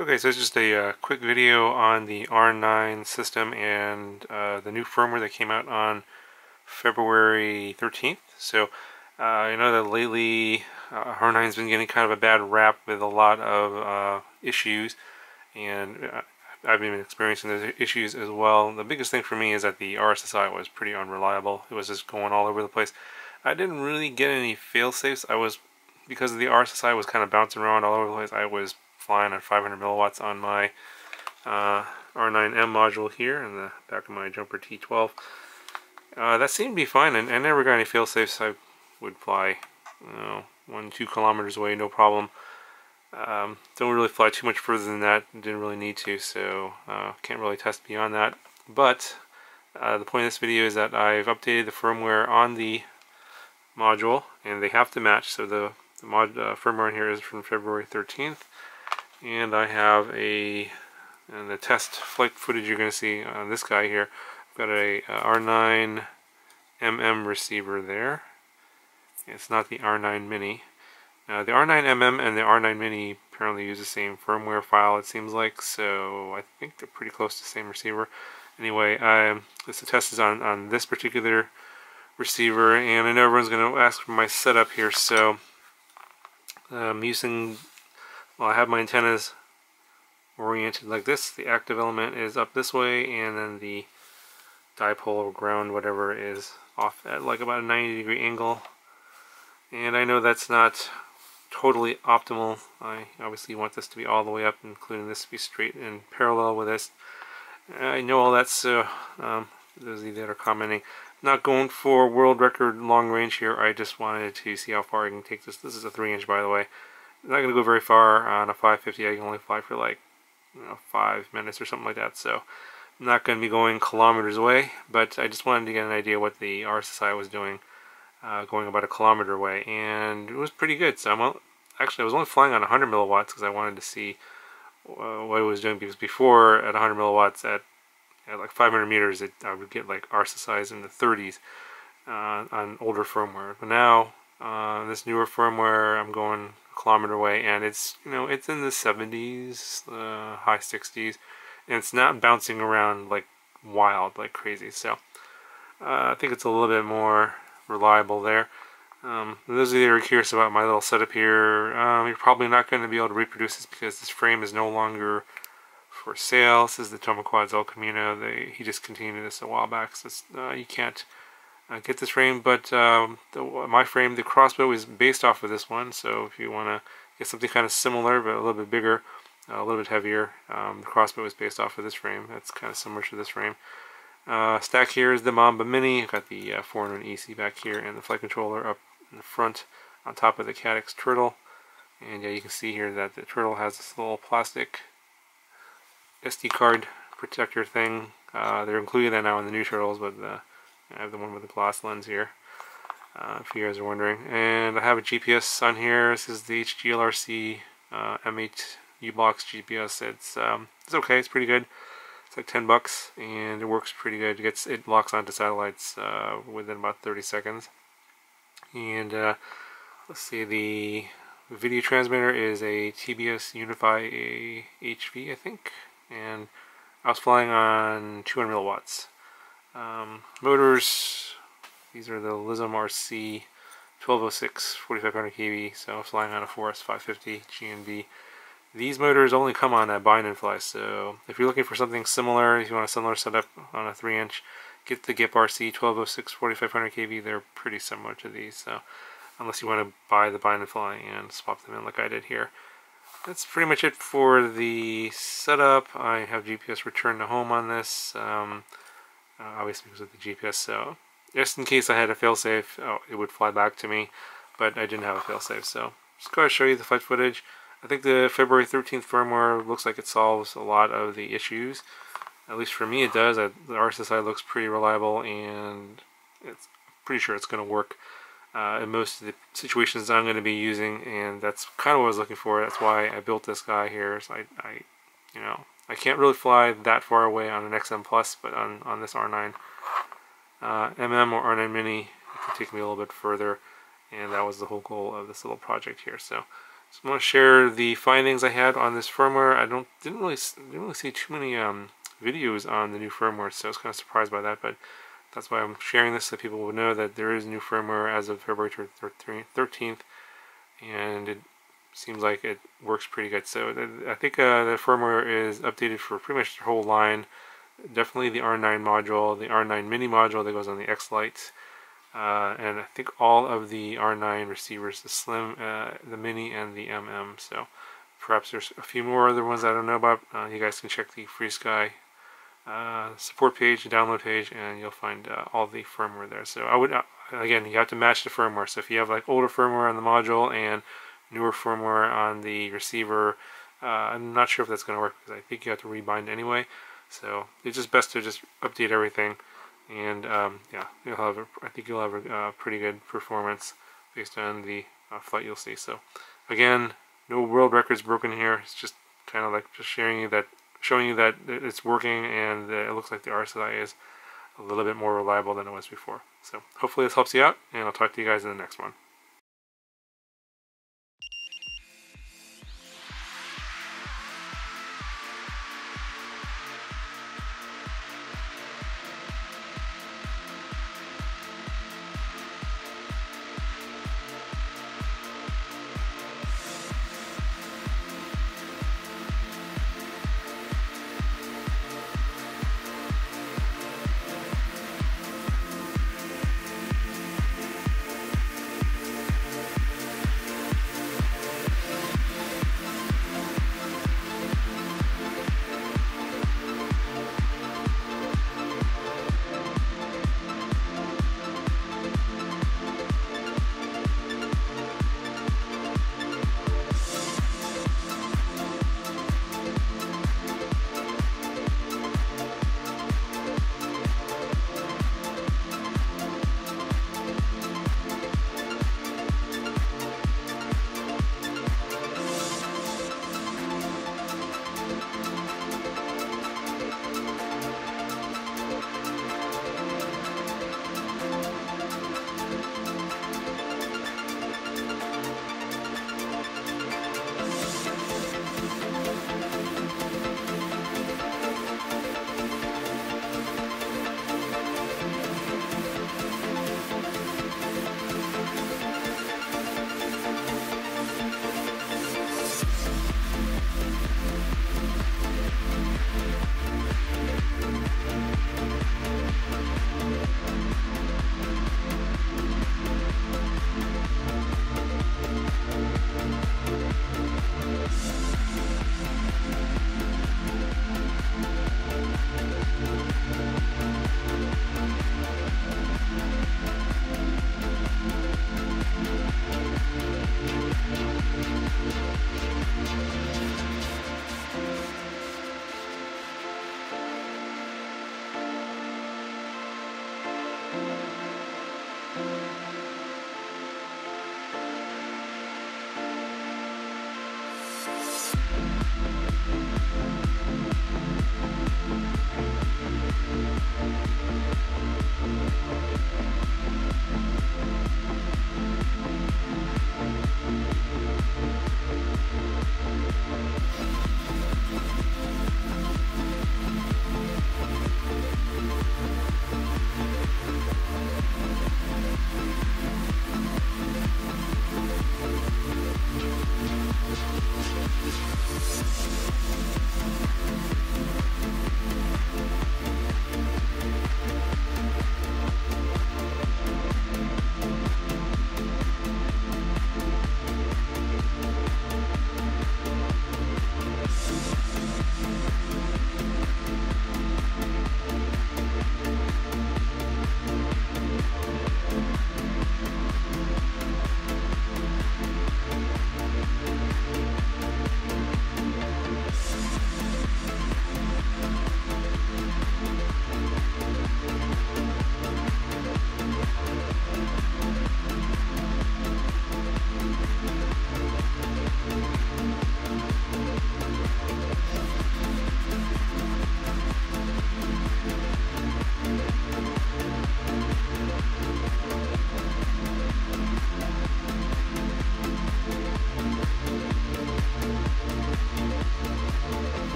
Okay, so it's just a quick video on the R9 system and the new firmware that came out on February 13th. So I know that lately R9's been getting kind of a bad rap with a lot of issues, and I've been experiencing those issues as well. The biggest thing for me is that the RSSI was pretty unreliable. It was just going all over the place. I didn't really get any fail-safes. Because the RSSI was kind of bouncing around all over the place, I was flying at 500 milliwatts on my R9M module here in the back of my Jumper T12. That seemed to be fine, and I never got any fail-safes. I would fly 1-2 kilometers away, no problem. Don't really fly too much further than that. Didn't really need to, so can't really test beyond that. But the point of this video is that I've updated the firmware on the module, and they have to match. So the firmware in here is from February 13th, and I have the test flight footage you're going to see on this guy here. I've got a R9MM receiver there. It's not the R9 Mini. The R9MM and the R9 Mini apparently use the same firmware file, it seems like, so I think they're pretty close to the same receiver. Anyway, the test is on this particular receiver, and I know everyone's going to ask for my setup here, so I'm using, I have my antennas oriented like this. The active element is up this way, and then the dipole or ground, whatever, is off at like about a 90-degree angle. And I know that's not totally optimal. I obviously want this to be all the way up, including this to be straight and parallel with this. I know all that, so those of you that are commenting, not going for world record long range here. I just wanted to see how far I can take this. This is a 3-inch, by the way. I'm not going to go very far on a 550. I can only fly for like 5 minutes or something like that. So I'm not going to be going kilometers away. But I just wanted to get an idea what the RSSI was doing, going about a kilometer away, and it was pretty good. So I was only flying on 100 milliwatts because I wanted to see what it was doing. Because before, at 100 milliwatts at like 500 meters, I would get like RSSIs in the 30s on older firmware. But now, this newer firmware, I'm going a kilometer away, and it's it's in the 70s, high 60s, and it's not bouncing around like wild, like crazy. So I think it's a little bit more reliable there. Those of you that are curious about my little setup here, you're probably not going to be able to reproduce this because this frame is no longer for sale. This is the Tomaquad's El Camino. He discontinued this a while back, so you can't get this frame. But my frame, the crossbow, is based off of this one. So if you want to get something kind of similar but a little bit bigger, a little bit heavier, the crossbow is based off of this frame. That's kind of similar to this frame. Stack here is the Mamba Mini. I've got the 4-in-1 EC back here, and the flight controller up in the front on top of the Caddx turtle. And yeah, you can see here that the turtle has this little plastic SD card protector thing. They're including that now in the new turtles, but I have the one with the glass lens here, if you guys are wondering. And I have a GPS on here. This is the HGLRC M8 U-Box GPS. It's okay. It's pretty good. It's like $10, and it works pretty good. It locks onto satellites within about 30 seconds. And let's see, the video transmitter is a TBS Unify HV, I think, and I was flying on 200 milliwatts. Motors, these are the Lism RC 1206 4500 kV, so I was flying on a 4S 550 GNV. These motors only come on a bind and fly, so if you're looking for something similar, if you want a similar setup on a 3-inch, get the GIP RC 1206 4500 kV. They're pretty similar to these, so unless you want to buy the bind and fly and swap them in like I did here. That's pretty much it for the setup. I have GPS return to home on this, obviously because of the GPS, so just in case I had a failsafe, it would fly back to me, but I didn't have a failsafe, so just go ahead and show you the flight footage. I think the February 13th firmware looks like it solves a lot of the issues. At least for me it does. The RSSI looks pretty reliable, and it's pretty sure it's going to work in most of the situations I'm going to be using, and that's kind of what I was looking for. That's why I built this guy here. So I can't really fly that far away on an XM Plus, but on this R9 MM or R9 Mini, it can take me a little bit further, and that was the whole goal of this little project here. So So I'm going to share the findings I had on this firmware. I didn't really see too many videos on the new firmware, so I was kind of surprised by that. But that's why I'm sharing this so people will know that there is new firmware as of February 13th, and it seems like it works pretty good. So I think the firmware is updated for pretty much the whole line. Definitely the R9 module, the R9 mini module that goes on the X-Lite, and I think all of the R9 receivers, the Slim, the Mini, and the MM. So perhaps there's a few more other ones I don't know about. You guys can check the FrSky support page, download page, and you'll find all the firmware there. So I would, again, you have to match the firmware. So if you have like older firmware on the module and newer firmware on the receiver, I'm not sure if that's going to work because I think you have to rebind anyway. So it's just best to just update everything, and yeah, I think you'll have a pretty good performance based on the flight you'll see. So again, no world records broken here. It's just kind of like just showing you that it's working, and it looks like the RSSI is a little bit more reliable than it was before. So hopefully this helps you out, and I'll talk to you guys in the next one.